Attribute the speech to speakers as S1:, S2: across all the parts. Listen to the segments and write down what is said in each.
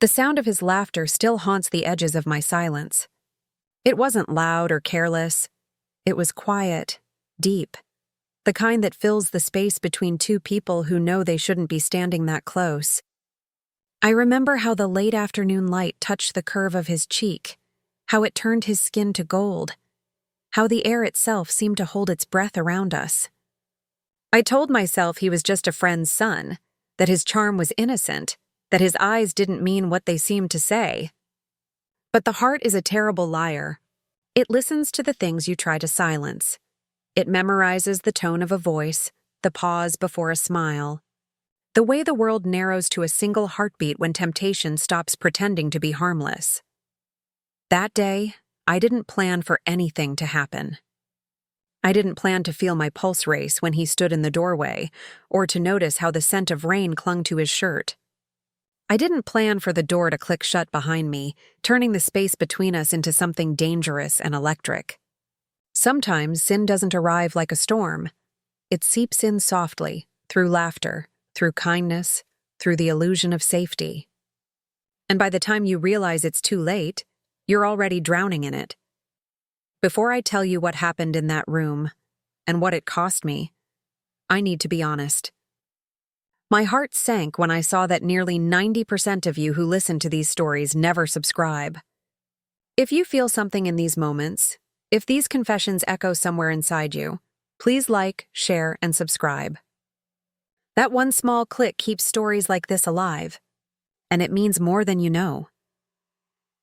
S1: The sound of his laughter still haunts the edges of my silence. It wasn't loud or careless. It was quiet, deep, the kind that fills the space between two people who know they shouldn't be standing that close. I remember how the late afternoon light touched the curve of his cheek, how it turned his skin to gold, how the air itself seemed to hold its breath around us. I told myself he was just a friend's son, that his charm was innocent, that his eyes didn't mean what they seemed to say. But the heart is a terrible liar. It listens to the things you try to silence. It memorizes the tone of a voice, the pause before a smile, the way the world narrows to a single heartbeat when temptation stops pretending to be harmless. That day, I didn't plan for anything to happen. I didn't plan to feel my pulse race when he stood in the doorway, or to notice how the scent of rain clung to his shirt. I didn't plan for the door to click shut behind me, turning the space between us into something dangerous and electric. Sometimes sin doesn't arrive like a storm. It seeps in softly, through laughter, through kindness, through the illusion of safety. And by the time you realize it's too late, you're already drowning in it. Before I tell you what happened in that room, and what it cost me, I need to be honest. My heart sank when I saw that nearly 90% of you who listen to these stories never subscribe. If you feel something in these moments, if these confessions echo somewhere inside you, please like, share, and subscribe. That one small click keeps stories like this alive, and it means more than you know.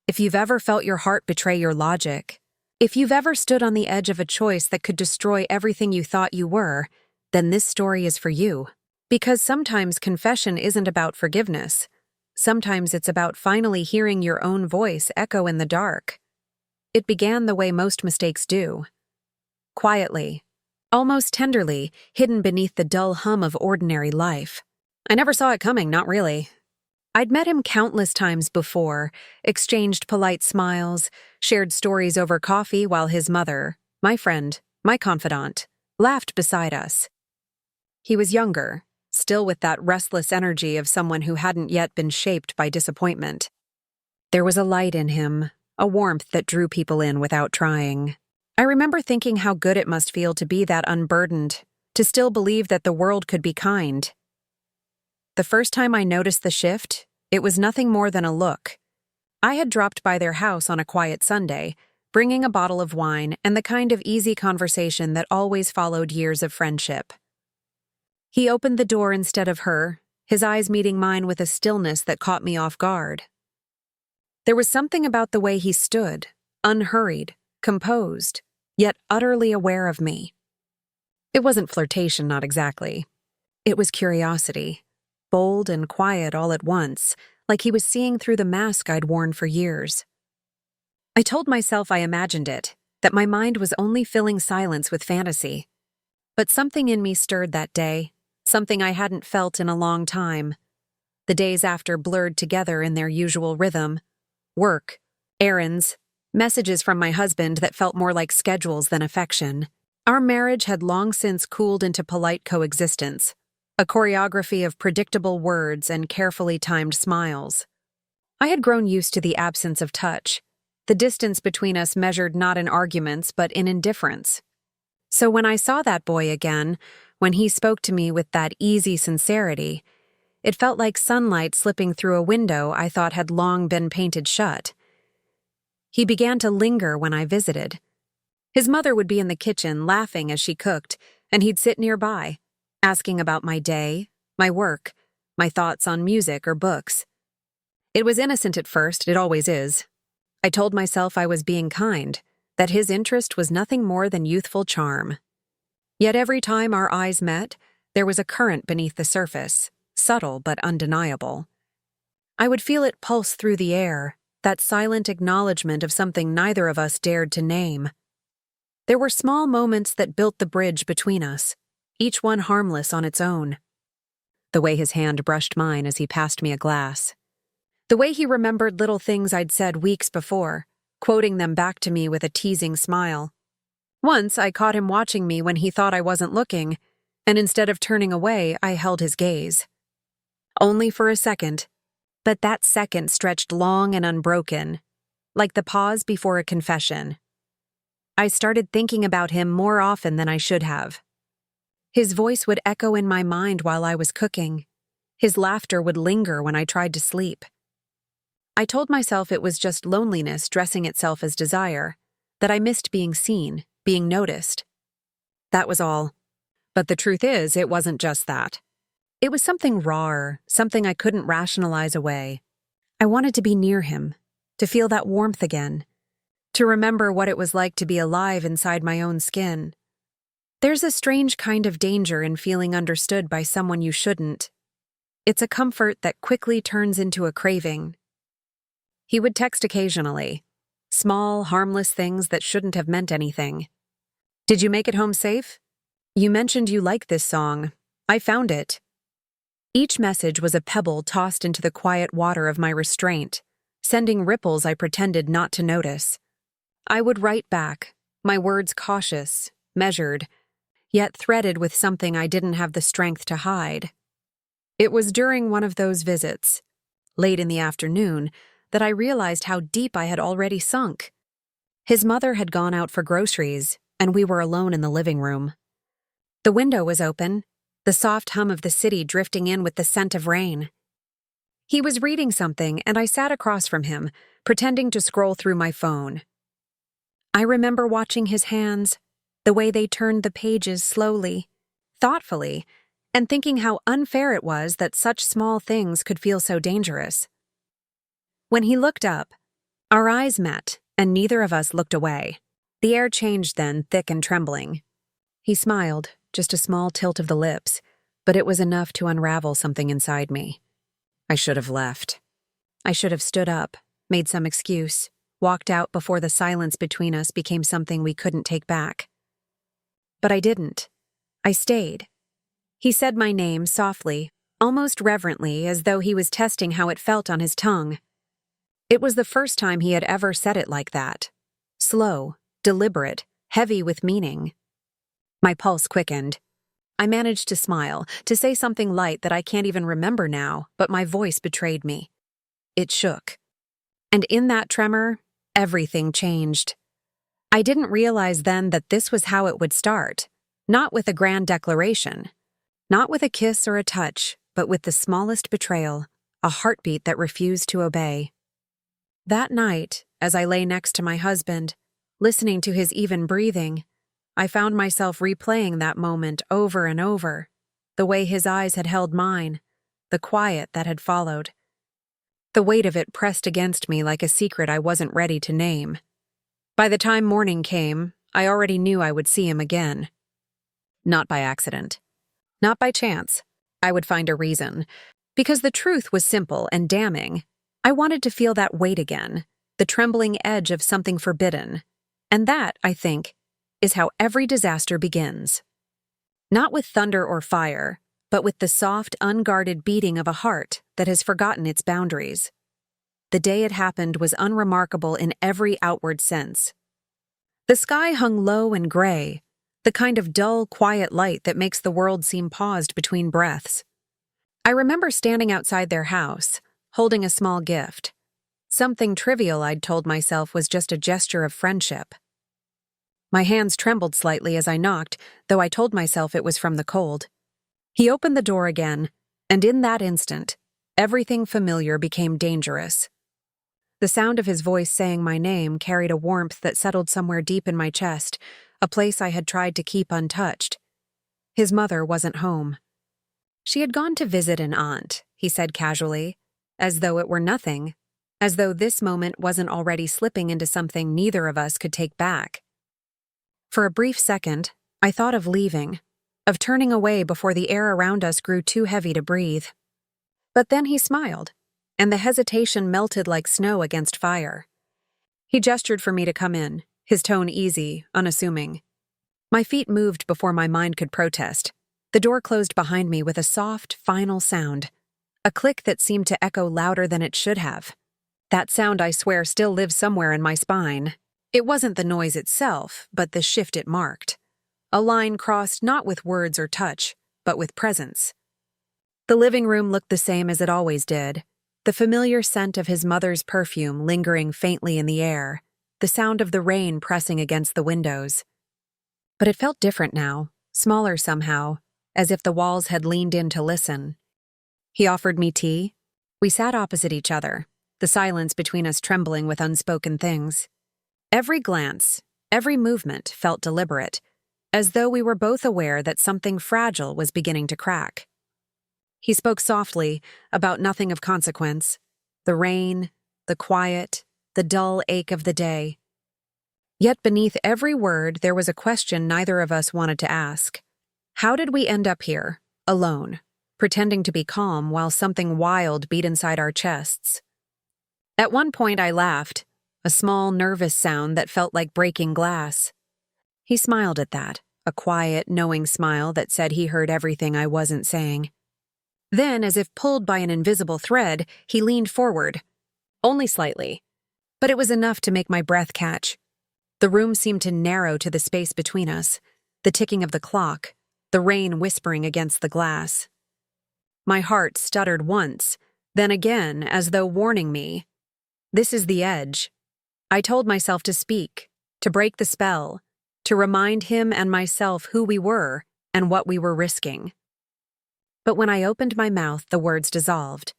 S1: If you've ever felt your heart betray your logic, if you've ever stood on the edge of a choice that could destroy everything you thought you were, then this story is for you. Because sometimes confession isn't about forgiveness. Sometimes it's about finally hearing your own voice echo in the dark. It began the way most mistakes do. Quietly, almost tenderly, hidden beneath the dull hum of ordinary life. I never saw it coming, not really. I'd met him countless times before, exchanged polite smiles, shared stories over coffee while his mother, my friend, my confidant, laughed beside us. He was younger, still with that restless energy of someone who hadn't yet been shaped by disappointment. There was a light in him, a warmth that drew people in without trying. I remember thinking how good it must feel to be that unburdened, to still believe that the world could be kind. The first time I noticed the shift, it was nothing more than a look. I had dropped by their house on a quiet Sunday, bringing a bottle of wine and the kind of easy conversation that always followed years of friendship. He opened the door instead of her, his eyes meeting mine with a stillness that caught me off guard. There was something about the way he stood, unhurried, composed, yet utterly aware of me. It wasn't flirtation, not exactly. It was curiosity, bold and quiet all at once, like he was seeing through the mask I'd worn for years. I told myself I imagined it, that my mind was only filling silence with fantasy. But something in me stirred that day, something I hadn't felt in a long time. The days after blurred together in their usual rhythm. Work, errands, messages from my husband that felt more like schedules than affection. Our marriage had long since cooled into polite coexistence, a choreography of predictable words and carefully timed smiles. I had grown used to the absence of touch, the distance between us measured not in arguments but in indifference. So when I saw that boy again, when he spoke to me with that easy sincerity, it felt like sunlight slipping through a window I thought had long been painted shut. He began to linger when I visited. His mother would be in the kitchen laughing as she cooked, and he'd sit nearby, asking about my day, my work, my thoughts on music or books. It was innocent at first, it always is. I told myself I was being kind, that his interest was nothing more than youthful charm. Yet every time our eyes met, there was a current beneath the surface, subtle but undeniable. I would feel it pulse through the air, that silent acknowledgement of something neither of us dared to name. There were small moments that built the bridge between us, each one harmless on its own. The way his hand brushed mine as he passed me a glass. The way he remembered little things I'd said weeks before, quoting them back to me with a teasing smile. Once I caught him watching me when he thought I wasn't looking, and instead of turning away, I held his gaze. Only for a second, But that second stretched long and unbroken, like the pause before a confession. I started thinking about him more often than I should have. His voice would echo in my mind while I was cooking. His laughter would linger when I tried to sleep. I told myself it was just loneliness dressing itself as desire, that I missed being seen, being noticed. That was all. But the truth is, it wasn't just that. It was something rawer, something I couldn't rationalize away. I wanted to be near him, to feel that warmth again, to remember what it was like to be alive inside my own skin. There's a strange kind of danger in feeling understood by someone you shouldn't. It's a comfort that quickly turns into a craving. He would text occasionally, small, harmless things that shouldn't have meant anything. Did you make it home safe? You mentioned you like this song. I found it. Each message was a pebble tossed into the quiet water of my restraint, sending ripples I pretended not to notice. I would write back, my words cautious, measured, yet threaded with something I didn't have the strength to hide. It was during one of those visits, late in the afternoon, that I realized how deep I had already sunk. His mother had gone out for groceries, and we were alone in the living room. The window was open, the soft hum of the city drifting in with the scent of rain. He was reading something, and I sat across from him, pretending to scroll through my phone. I remember watching his hands, the way they turned the pages slowly, thoughtfully, and thinking how unfair it was that such small things could feel so dangerous. When he looked up, our eyes met, and neither of us looked away. The air changed then, thick and trembling. He smiled, just a small tilt of the lips, but it was enough to unravel something inside me. I should have left. I should have stood up, made some excuse, walked out before the silence between us became something we couldn't take back. But I didn't. I stayed. He said my name softly, almost reverently, as though he was testing how it felt on his tongue. It was the first time he had ever said it like that. Slow, deliberate, heavy with meaning. My pulse quickened. I managed to smile, to say something light that I can't even remember now, but my voice betrayed me. It shook. And in that tremor, everything changed. I didn't realize then that this was how it would start, not with a grand declaration, not with a kiss or a touch, but with the smallest betrayal, a heartbeat that refused to obey. That night, as I lay next to my husband, listening to his even breathing, I found myself replaying that moment over and over, the way his eyes had held mine, the quiet that had followed. The weight of it pressed against me like a secret I wasn't ready to name. By the time morning came, I already knew I would see him again. Not by accident. Not by chance. I would find a reason. Because the truth was simple and damning. I wanted to feel that weight again, the trembling edge of something forbidden. And that, I think, is how every disaster begins. Not with thunder or fire, but with the soft, unguarded beating of a heart that has forgotten its boundaries. The day it happened was unremarkable in every outward sense. The sky hung low and gray, the kind of dull, quiet light that makes the world seem paused between breaths. I remember standing outside their house, holding a small gift. Something trivial I'd told myself was just a gesture of friendship. My hands trembled slightly as I knocked, though I told myself it was from the cold. He opened the door again, and in that instant, everything familiar became dangerous. The sound of his voice saying my name carried a warmth that settled somewhere deep in my chest, a place I had tried to keep untouched. His mother wasn't home. She had gone to visit an aunt, he said casually, as though it were nothing, as though this moment wasn't already slipping into something neither of us could take back. For a brief second, I thought of leaving, of turning away before the air around us grew too heavy to breathe. But then he smiled, and the hesitation melted like snow against fire. He gestured for me to come in, his tone easy, unassuming. My feet moved before my mind could protest. The door closed behind me with a soft, final sound, a click that seemed to echo louder than it should have. That sound, I swear, still lives somewhere in my spine. It wasn't the noise itself, but the shift it marked. A line crossed not with words or touch, but with presence. The living room looked the same as it always did. The familiar scent of his mother's perfume lingering faintly in the air, the sound of the rain pressing against the windows. But it felt different now, smaller somehow, as if the walls had leaned in to listen. He offered me tea. We sat opposite each other, the silence between us trembling with unspoken things. Every glance, every movement felt deliberate, as though we were both aware that something fragile was beginning to crack. He spoke softly, about nothing of consequence, the rain, the quiet, the dull ache of the day. Yet beneath every word there was a question neither of us wanted to ask. How did we end up here, alone, pretending to be calm while something wild beat inside our chests? At one point I laughed, a small, nervous sound that felt like breaking glass. He smiled at that, a quiet, knowing smile that said he heard everything I wasn't saying. Then, as if pulled by an invisible thread, he leaned forward. Only slightly. But it was enough to make my breath catch. The room seemed to narrow to the space between us, the ticking of the clock, the rain whispering against the glass. My heart stuttered once, then again, as though warning me. This is the edge. I told myself to speak, to break the spell, to remind him and myself who we were and what we were risking. But when I opened my mouth, the words dissolved.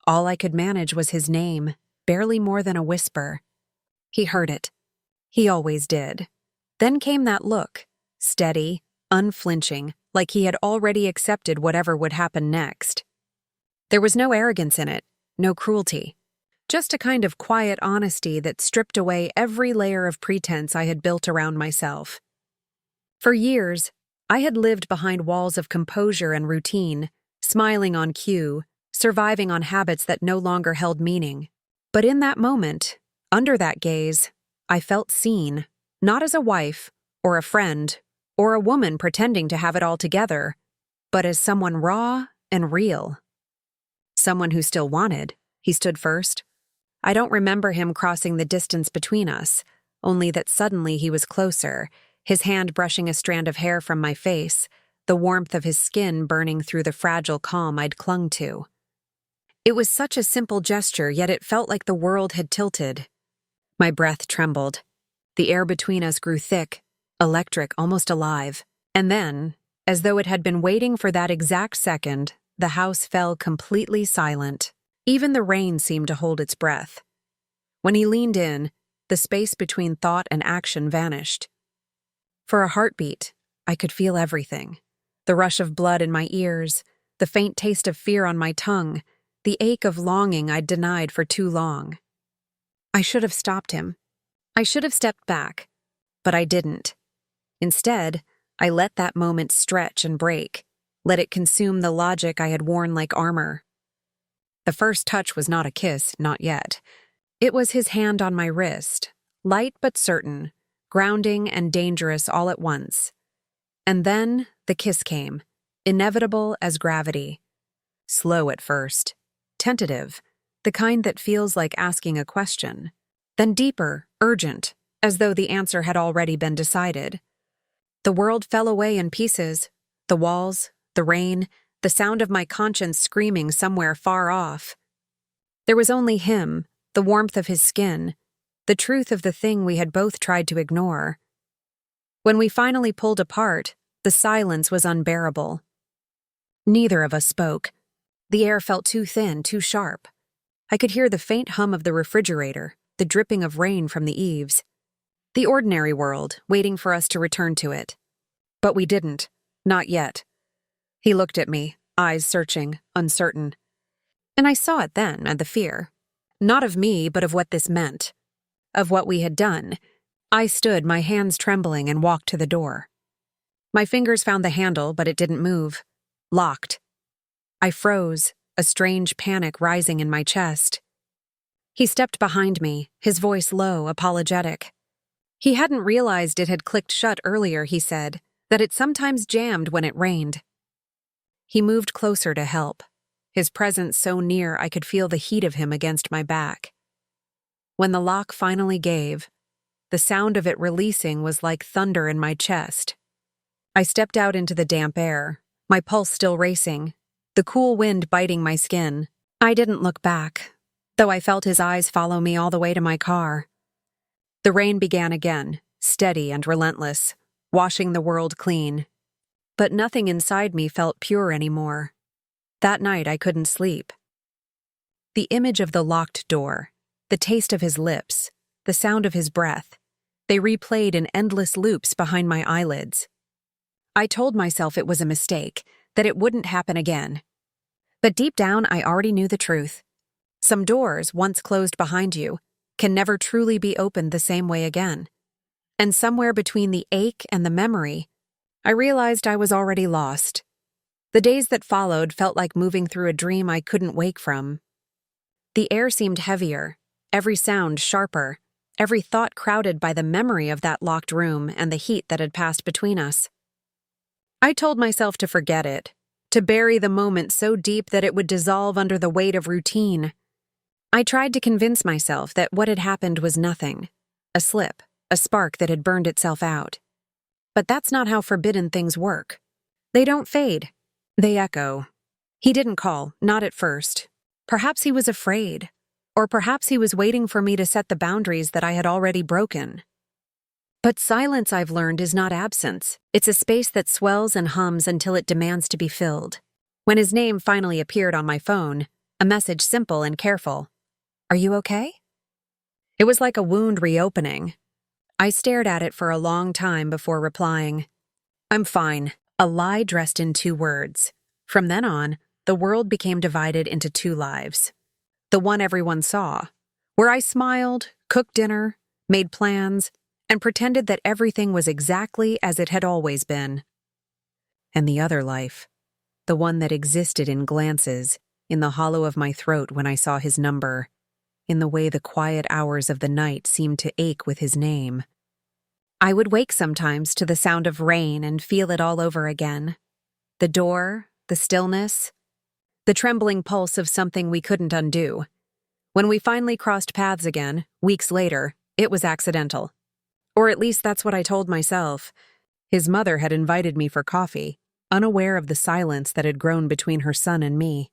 S1: All I could manage was his name, barely more than a whisper. He heard it. He always did. Then came that look, steady, unflinching, like he had already accepted whatever would happen next. There was no arrogance in it, no cruelty, just a kind of quiet honesty that stripped away every layer of pretense I had built around myself. For years, I had lived behind walls of composure and routine, smiling on cue, surviving on habits that no longer held meaning. But in that moment, under that gaze, I felt seen, not as a wife, or a friend, or a woman pretending to have it all together, but as someone raw and real. Someone who still wanted. He stood first. I don't remember him crossing the distance between us, only that suddenly he was closer, his hand brushing a strand of hair from my face, the warmth of his skin burning through the fragile calm I'd clung to. It was such a simple gesture, yet it felt like the world had tilted. My breath trembled. The air between us grew thick, electric, almost alive. And then, as though it had been waiting for that exact second, the house fell completely silent. Even the rain seemed to hold its breath. When he leaned in, the space between thought and action vanished. For a heartbeat, I could feel everything. The rush of blood in my ears, the faint taste of fear on my tongue, the ache of longing I'd denied for too long. I should have stopped him. I should have stepped back, but I didn't. Instead, I let that moment stretch and break, let it consume the logic I had worn like armor. The first touch was not a kiss, not yet. It was his hand on my wrist, light but certain, grounding and dangerous all at once. And then the kiss came, inevitable as gravity. Slow at first, tentative, the kind that feels like asking a question. Then deeper, urgent, as though the answer had already been decided. The world fell away in pieces, the walls, the rain, the sound of my conscience screaming somewhere far off. There was only him, the warmth of his skin, the truth of the thing we had both tried to ignore. When we finally pulled apart, the silence was unbearable. Neither of us spoke. The air felt too thin, too sharp. I could hear the faint hum of the refrigerator, the dripping of rain from the eaves. The ordinary world, waiting for us to return to it. But we didn't. Not yet. He looked at me, eyes searching, uncertain. And I saw it then, and the fear. Not of me, but of what this meant. Of what we had done. I stood, my hands trembling, and walked to the door. My fingers found the handle, but it didn't move. Locked. I froze, a strange panic rising in my chest. He stepped behind me, his voice low, apologetic. He hadn't realized it had clicked shut earlier, he said, that it sometimes jammed when it rained. He moved closer to help, his presence so near I could feel the heat of him against my back. When the lock finally gave, the sound of it releasing was like thunder in my chest. I stepped out into the damp air, my pulse still racing, the cool wind biting my skin. I didn't look back, though I felt his eyes follow me all the way to my car. The rain began again, steady and relentless, washing the world clean. But nothing inside me felt pure anymore. That night I couldn't sleep. The image of the locked door, the taste of his lips, the sound of his breath, they replayed in endless loops behind my eyelids. I told myself it was a mistake, that it wouldn't happen again. But deep down, I already knew the truth. Some doors, once closed behind you, can never truly be opened the same way again. And somewhere between the ache and the memory, I realized I was already lost. The days that followed felt like moving through a dream I couldn't wake from. The air seemed heavier, every sound sharper, every thought crowded by the memory of that locked room and the heat that had passed between us. I told myself to forget it, to bury the moment so deep that it would dissolve under the weight of routine. I tried to convince myself that what had happened was nothing, a slip, a spark that had burned itself out. But that's not how forbidden things work. They don't fade. They echo. He didn't call, not at first. Perhaps he was afraid. Or perhaps he was waiting for me to set the boundaries that I had already broken. But silence, I've learned, is not absence. It's a space that swells and hums until it demands to be filled. When his name finally appeared on my phone, a message simple and careful. "Are you okay?" It was like a wound reopening. I stared at it for a long time before replying. "I'm fine," a lie dressed in 2 words. From then on, the world became divided into 2 lives. The one everyone saw, where I smiled, cooked dinner, made plans, and pretended that everything was exactly as it had always been. And the other life, the one that existed in glances, in the hollow of my throat when I saw his number, in the way the quiet hours of the night seemed to ache with his name. I would wake sometimes to the sound of rain and feel it all over again. The door, the stillness, the trembling pulse of something we couldn't undo. When we finally crossed paths again, weeks later, it was accidental. Or at least that's what I told myself. His mother had invited me for coffee, unaware of the silence that had grown between her son and me.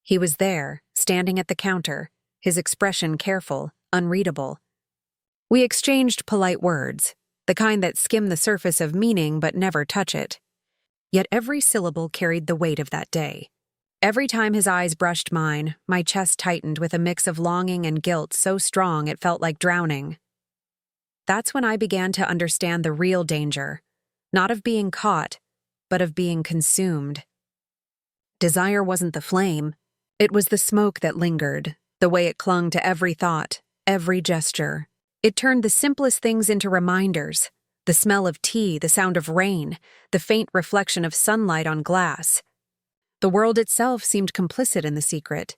S1: He was there, standing at the counter, his expression careful, unreadable. We exchanged polite words, the kind that skim the surface of meaning but never touch it. Yet every syllable carried the weight of that day. Every time his eyes brushed mine, my chest tightened with a mix of longing and guilt so strong it felt like drowning. That's when I began to understand the real danger, not of being caught, but of being consumed. Desire wasn't the flame, it was the smoke that lingered, the way it clung to every thought, every gesture. It turned the simplest things into reminders, the smell of tea, the sound of rain, the faint reflection of sunlight on glass. The world itself seemed complicit in the secret.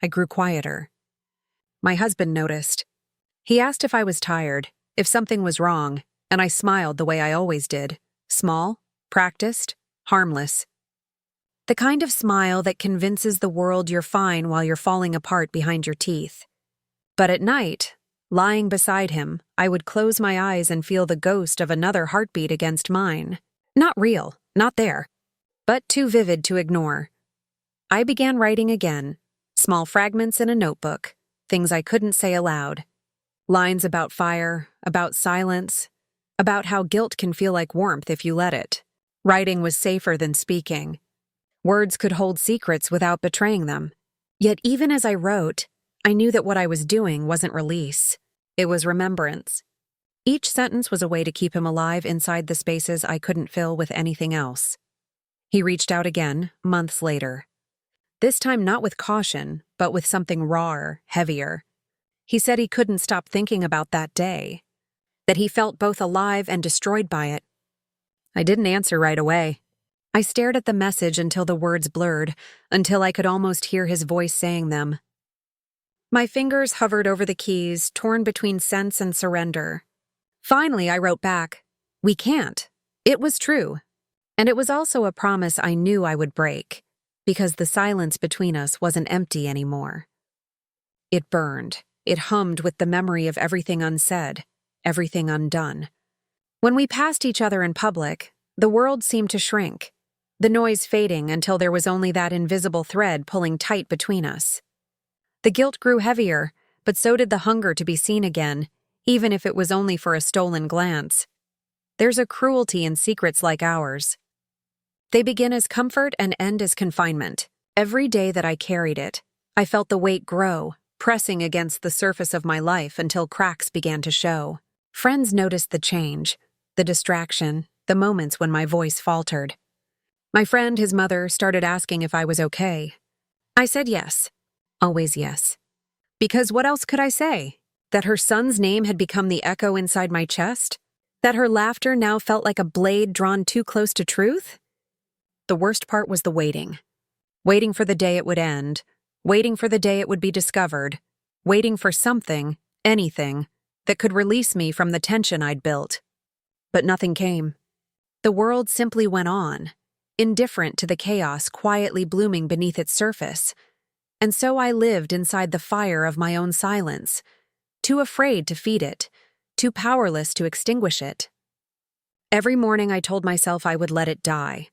S1: I grew quieter. My husband noticed. He asked if I was tired, if something was wrong, and I smiled the way I always did, small, practiced, harmless. The kind of smile that convinces the world you're fine while you're falling apart behind your teeth. But at night, lying beside him, I would close my eyes and feel the ghost of another heartbeat against mine. Not real, not there, but too vivid to ignore. I began writing again, small fragments in a notebook, things I couldn't say aloud. Lines about fire, about silence, about how guilt can feel like warmth if you let it. Writing was safer than speaking. Words could hold secrets without betraying them. Yet even as I wrote, I knew that what I was doing wasn't release. It was remembrance. Each sentence was a way to keep him alive inside the spaces I couldn't fill with anything else. He reached out again, months later. This time not with caution, but with something rawer, heavier. He said he couldn't stop thinking about that day, that he felt both alive and destroyed by it. I didn't answer right away. I stared at the message until the words blurred, until I could almost hear his voice saying them. My fingers hovered over the keys, torn between sense and surrender. Finally, I wrote back, "We can't." It was true. And it was also a promise I knew I would break, because the silence between us wasn't empty anymore. It burned. It hummed with the memory of everything unsaid, everything undone. When we passed each other in public, the world seemed to shrink. the noise fading until there was only that invisible thread pulling tight between us. The guilt grew heavier, but so did the hunger to be seen again, even if it was only for a stolen glance. There's a cruelty in secrets like ours. They begin as comfort and end as confinement. Every day that I carried it, I felt the weight grow, pressing against the surface of my life until cracks began to show. Friends noticed the change, the distraction, the moments when my voice faltered. My friend, his mother, started asking if I was okay. I said yes. Always yes. Because what else could I say? That her son's name had become the echo inside my chest? That her laughter now felt like a blade drawn too close to truth? The worst part was the waiting. Waiting for the day it would end. Waiting for the day it would be discovered. Waiting for something, anything, that could release me from the tension I'd built. But nothing came. The world simply went on, indifferent to the chaos quietly blooming beneath its surface. And so I lived inside the fire of my own silence, too afraid to feed it, too powerless to extinguish it. Every morning I told myself I would let it die.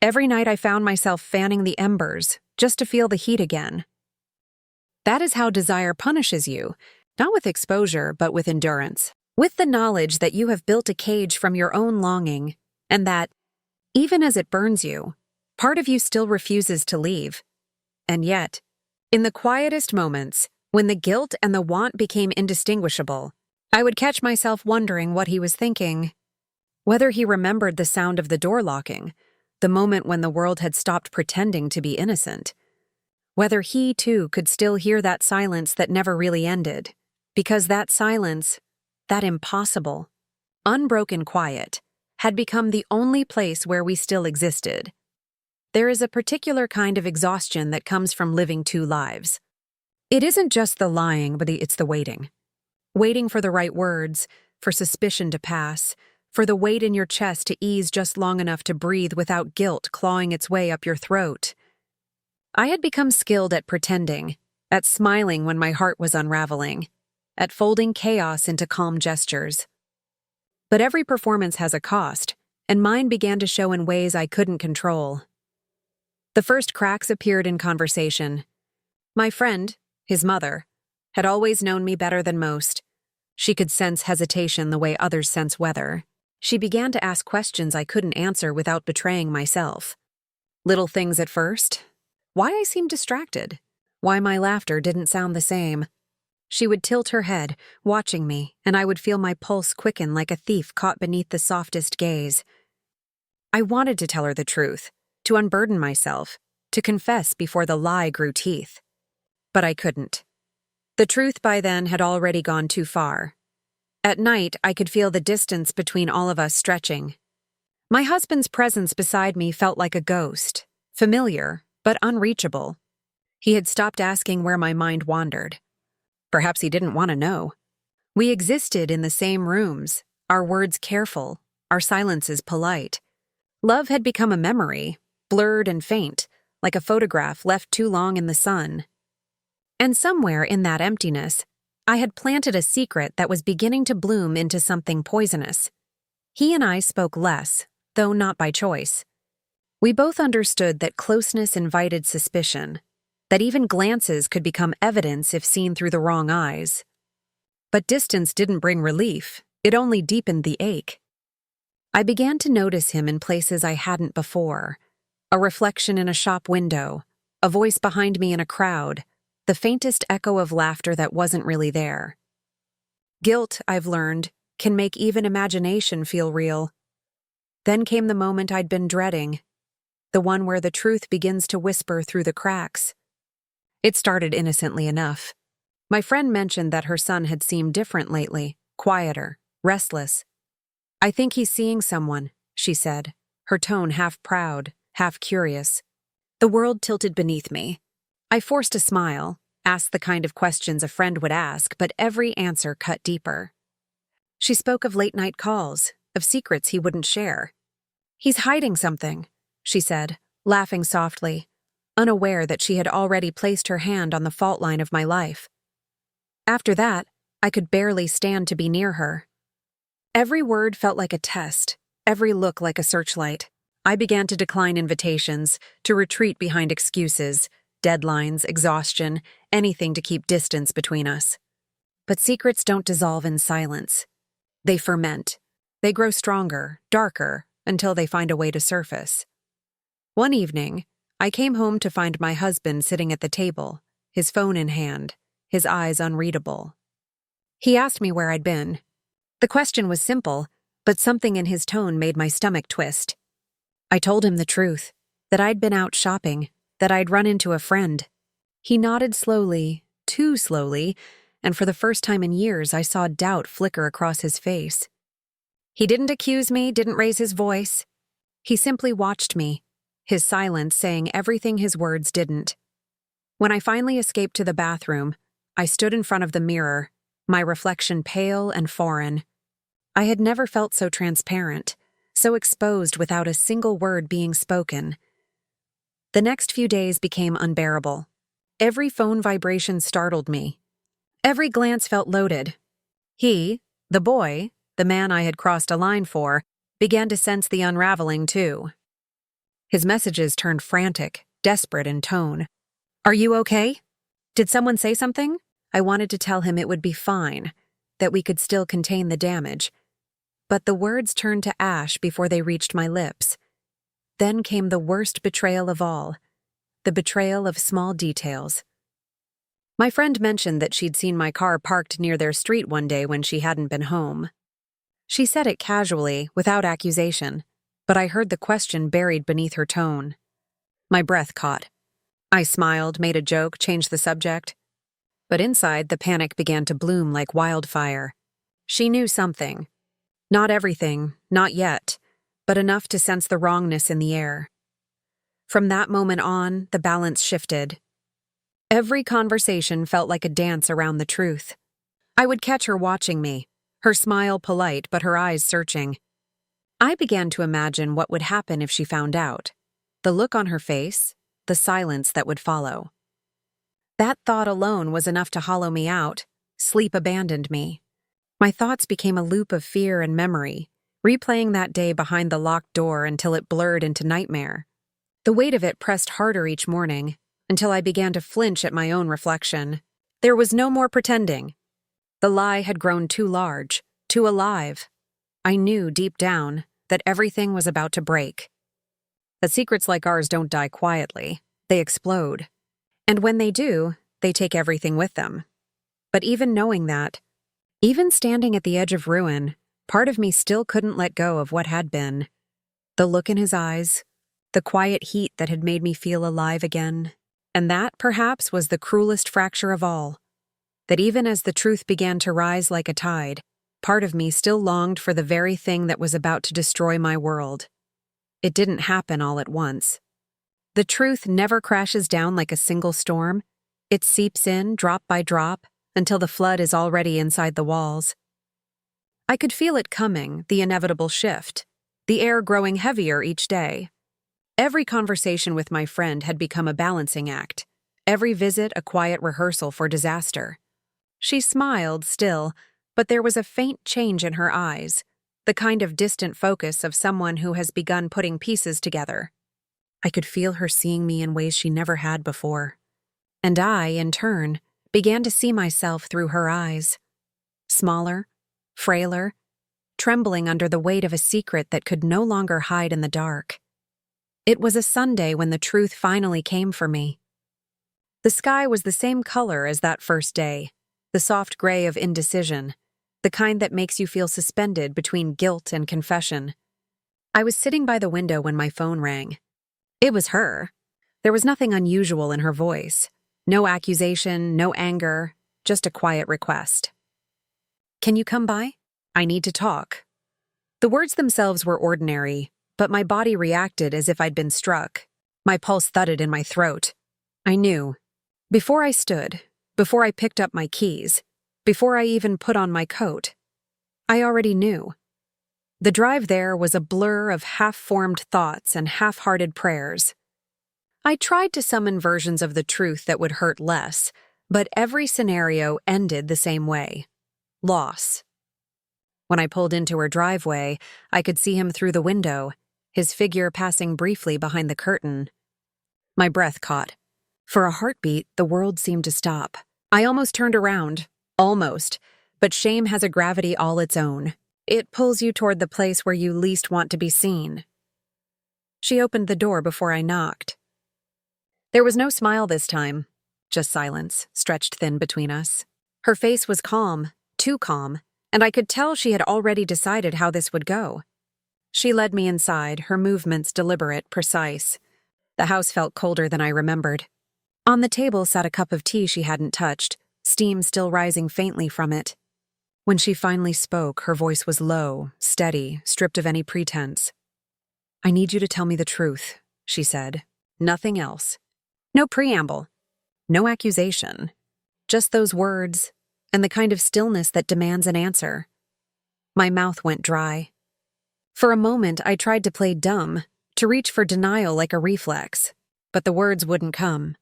S1: Every night I found myself fanning the embers, just to feel the heat again. That is how desire punishes you, not with exposure, but with endurance. With the knowledge that you have built a cage from your own longing, and that, even as it burns you, part of you still refuses to leave. And yet, in the quietest moments, when the guilt and the want became indistinguishable, I would catch myself wondering what he was thinking. Whether he remembered the sound of the door locking, the moment when the world had stopped pretending to be innocent. Whether he, too, could still hear that silence that never really ended. Because that silence, that impossible, unbroken quiet, had become the only place where we still existed. There is a particular kind of exhaustion that comes from living two lives. It isn't just the lying, but it's the waiting. Waiting for the right words, for suspicion to pass, for the weight in your chest to ease just long enough to breathe without guilt clawing its way up your throat. I had become skilled at pretending, at smiling when my heart was unraveling, at folding chaos into calm gestures. But every performance has a cost, and mine began to show in ways I couldn't control. The first cracks appeared in conversation. My friend, his mother, had always known me better than most. She could sense hesitation the way others sense weather. She began to ask questions I couldn't answer without betraying myself. Little things at first. Why I seemed distracted. Why my laughter didn't sound the same. She would tilt her head, watching me, and I would feel my pulse quicken like a thief caught beneath the softest gaze. I wanted to tell her the truth, to unburden myself, to confess before the lie grew teeth. But I couldn't. The truth by then had already gone too far. At night, I could feel the distance between all of us stretching. My husband's presence beside me felt like a ghost, familiar, but unreachable. He had stopped asking where my mind wandered. Perhaps he didn't want to know. We existed in the same rooms, our words careful, our silences polite. Love had become a memory, blurred and faint, like a photograph left too long in the sun. And somewhere in that emptiness, I had planted a secret that was beginning to bloom into something poisonous. He and I spoke less, though not by choice. We both understood that closeness invited suspicion, that even glances could become evidence if seen through the wrong eyes. But distance didn't bring relief, it only deepened the ache. I began to notice him in places I hadn't before. A reflection in a shop window, a voice behind me in a crowd, the faintest echo of laughter that wasn't really there. Guilt, I've learned, can make even imagination feel real. Then came the moment I'd been dreading, the one where the truth begins to whisper through the cracks. It started innocently enough. My friend mentioned that her son had seemed different lately, quieter, restless. I think he's seeing someone, she said, her tone half proud, half curious. The world tilted beneath me. I forced a smile, asked the kind of questions a friend would ask, but every answer cut deeper. She spoke of late-night calls, of secrets he wouldn't share. He's hiding something, she said, laughing softly, unaware that she had already placed her hand on the fault line of my life. After that, I could barely stand to be near her. Every word felt like a test, every look like a searchlight. I began to decline invitations, to retreat behind excuses, deadlines, exhaustion, anything to keep distance between us. But secrets don't dissolve in silence. They ferment. They grow stronger, darker, until they find a way to surface. One evening, I came home to find my husband sitting at the table, his phone in hand, his eyes unreadable. He asked me where I'd been. The question was simple, but something in his tone made my stomach twist. I told him the truth, that I'd been out shopping, that I'd run into a friend. He nodded slowly, too slowly, and for the first time in years I saw doubt flicker across his face. He didn't accuse me, didn't raise his voice. He simply watched me, his silence saying everything his words didn't. When I finally escaped to the bathroom, I stood in front of the mirror, my reflection pale and foreign. I had never felt so transparent, so exposed without a single word being spoken. The next few days became unbearable. Every phone vibration startled me. Every glance felt loaded. He, the boy, the man I had crossed a line for, began to sense the unraveling too. His messages turned frantic, desperate in tone. "Are you okay? Did someone say something?" I wanted to tell him it would be fine, that we could still contain the damage. But the words turned to ash before they reached my lips. Then came the worst betrayal of all, the betrayal of small details. My friend mentioned that she'd seen my car parked near their street one day when she hadn't been home. She said it casually, without accusation, but I heard the question buried beneath her tone. My breath caught. I smiled, made a joke, changed the subject. But inside, the panic began to bloom like wildfire. She knew something. Not everything, not yet, but enough to sense the wrongness in the air. From that moment on, the balance shifted. Every conversation felt like a dance around the truth. I would catch her watching me, her smile polite but her eyes searching. I began to imagine what would happen if she found out. The look on her face, the silence that would follow. That thought alone was enough to hollow me out. Sleep abandoned me. My thoughts became a loop of fear and memory, replaying that day behind the locked door until it blurred into nightmare. The weight of it pressed harder each morning, until I began to flinch at my own reflection. There was no more pretending. The lie had grown too large, too alive. I knew deep down that everything was about to break. That secrets like ours don't die quietly, they explode. And when they do, they take everything with them. But even knowing that, even standing at the edge of ruin, part of me still couldn't let go of what had been. The look in his eyes, the quiet heat that had made me feel alive again. And that, perhaps, was the cruelest fracture of all. That even as the truth began to rise like a tide, part of me still longed for the very thing that was about to destroy my world. It didn't happen all at once. The truth never crashes down like a single storm. It seeps in, drop by drop, until the flood is already inside the walls. I could feel it coming, the inevitable shift, the air growing heavier each day. Every conversation with my friend had become a balancing act, every visit a quiet rehearsal for disaster. She smiled still, but there was a faint change in her eyes, the kind of distant focus of someone who has begun putting pieces together. I could feel her seeing me in ways she never had before. And I, in turn, began to see myself through her eyes. Smaller, frailer, trembling under the weight of a secret that could no longer hide in the dark. It was a Sunday when the truth finally came for me. The sky was the same color as that first day, the soft gray of indecision, the kind that makes you feel suspended between guilt and confession. I was sitting by the window when my phone rang. It was her. There was nothing unusual in her voice. No accusation, no anger, just a quiet request. "Can you come by? I need to talk." The words themselves were ordinary, but my body reacted as if I'd been struck. My pulse thudded in my throat. I knew. Before I stood, before I picked up my keys, before I even put on my coat, I already knew. The drive there was a blur of half-formed thoughts and half-hearted prayers. I tried to summon versions of the truth that would hurt less, but every scenario ended the same way. Loss. When I pulled into her driveway, I could see him through the window, his figure passing briefly behind the curtain. My breath caught. For a heartbeat, the world seemed to stop. I almost turned around. Almost. But shame has a gravity all its own. It pulls you toward the place where you least want to be seen. She opened the door before I knocked. There was no smile this time, just silence, stretched thin between us. Her face was calm, too calm, and I could tell she had already decided how this would go. She led me inside, her movements deliberate, precise. The house felt colder than I remembered. On the table sat a cup of tea she hadn't touched, steam still rising faintly from it. When she finally spoke, her voice was low, steady, stripped of any pretense. "I need you to tell me the truth," she said. "Nothing else. No preamble. No accusation. Just those words, and the kind of stillness that demands an answer." My mouth went dry. For a moment, I tried to play dumb, to reach for denial like a reflex, but the words wouldn't come.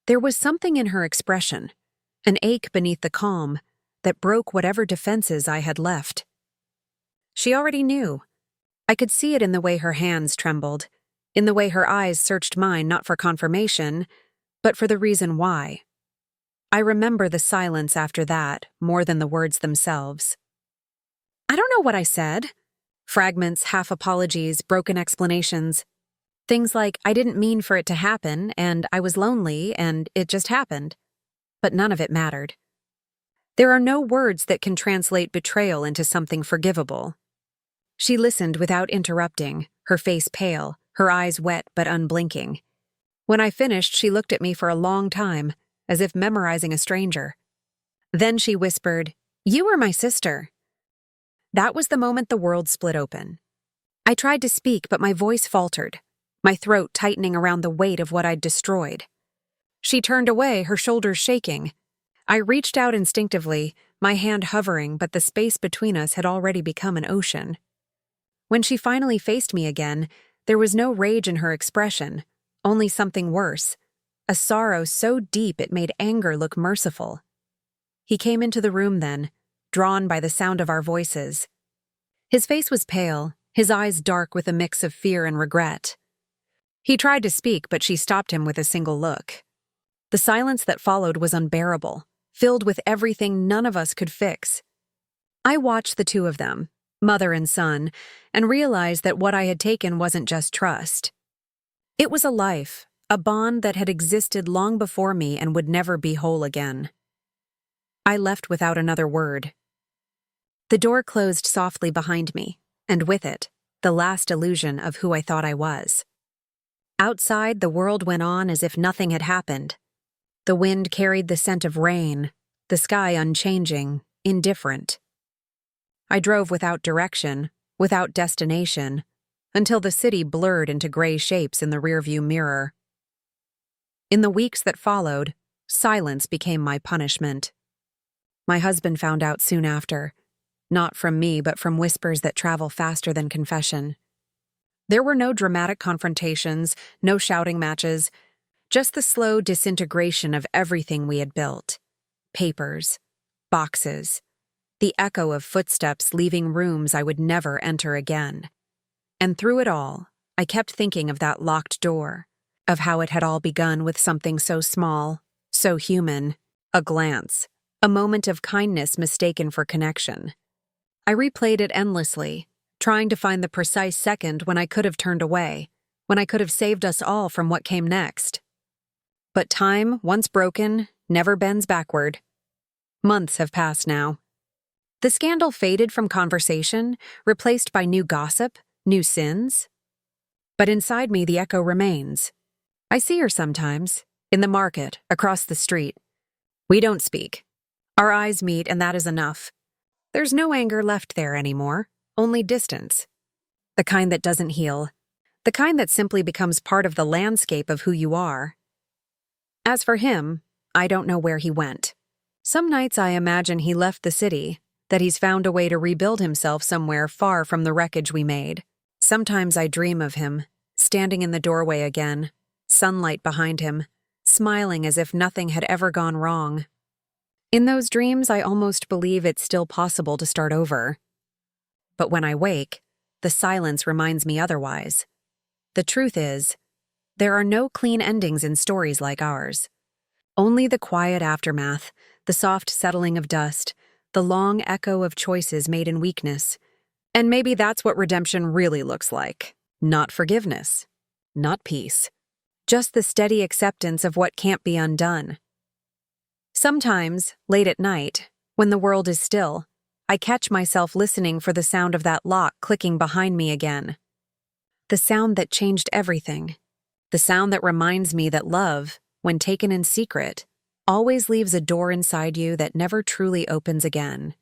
S1: There was something in her expression, an ache beneath the calm, that broke whatever defenses I had left. She already knew. I could see it in the way her hands trembled, in the way her eyes searched mine not for confirmation, but for the reason why. I remember the silence after that more than the words themselves. I don't know what I said. Fragments, half apologies, broken explanations. Things like, I didn't mean for it to happen, and I was lonely, and it just happened. But none of it mattered. There are no words that can translate betrayal into something forgivable. She listened without interrupting, her face pale, her eyes wet but unblinking. When I finished, she looked at me for a long time, as if memorizing a stranger. Then she whispered, "You were my sister." That was the moment the world split open. I tried to speak, but my voice faltered, my throat tightening around the weight of what I'd destroyed. She turned away, her shoulders shaking. I reached out instinctively, my hand hovering, but the space between us had already become an ocean. When she finally faced me again, there was no rage in her expression, only something worse, a sorrow so deep it made anger look merciful. He came into the room then, drawn by the sound of our voices. His face was pale, his eyes dark with a mix of fear and regret. He tried to speak, but she stopped him with a single look. The silence that followed was unbearable, filled with everything none of us could fix. I watched the two of them, mother and son, and realized that what I had taken wasn't just trust. It was a life, a bond that had existed long before me and would never be whole again. I left without another word. The door closed softly behind me, and with it, the last illusion of who I thought I was. Outside, the world went on as if nothing had happened. The wind carried the scent of rain, the sky unchanging, indifferent. I drove without direction, without destination, until the city blurred into gray shapes in the rearview mirror. In the weeks that followed, silence became my punishment. My husband found out soon after, not from me but from whispers that travel faster than confession. There were no dramatic confrontations, no shouting matches, just the slow disintegration of everything we had built. Papers, boxes, the echo of footsteps leaving rooms I would never enter again. And through it all, I kept thinking of that locked door, of how it had all begun with something so small, so human, a glance, a moment of kindness mistaken for connection. I replayed it endlessly, trying to find the precise second when I could have turned away, when I could have saved us all from what came next. But time, once broken, never bends backward. Months have passed now. The scandal faded from conversation, replaced by new gossip, new sins. But inside me the echo remains. I see her sometimes, in the market, across the street. We don't speak. Our eyes meet, and that is enough. There's no anger left there anymore, only distance. The kind that doesn't heal. The kind that simply becomes part of the landscape of who you are. As for him, I don't know where he went. Some nights I imagine he left the city, that he's found a way to rebuild himself somewhere far from the wreckage we made. Sometimes I dream of him, standing in the doorway again, sunlight behind him, smiling as if nothing had ever gone wrong. In those dreams, I almost believe it's still possible to start over. But when I wake, the silence reminds me otherwise. The truth is, there are no clean endings in stories like ours. Only the quiet aftermath, the soft settling of dust, the long echo of choices made in weakness. And maybe that's what redemption really looks like. Not forgiveness, not peace, just the steady acceptance of what can't be undone. Sometimes, late at night, when the world is still, I catch myself listening for the sound of that lock clicking behind me again. The sound that changed everything. The sound that reminds me that love, when taken in secret, always leaves a door inside you that never truly opens again.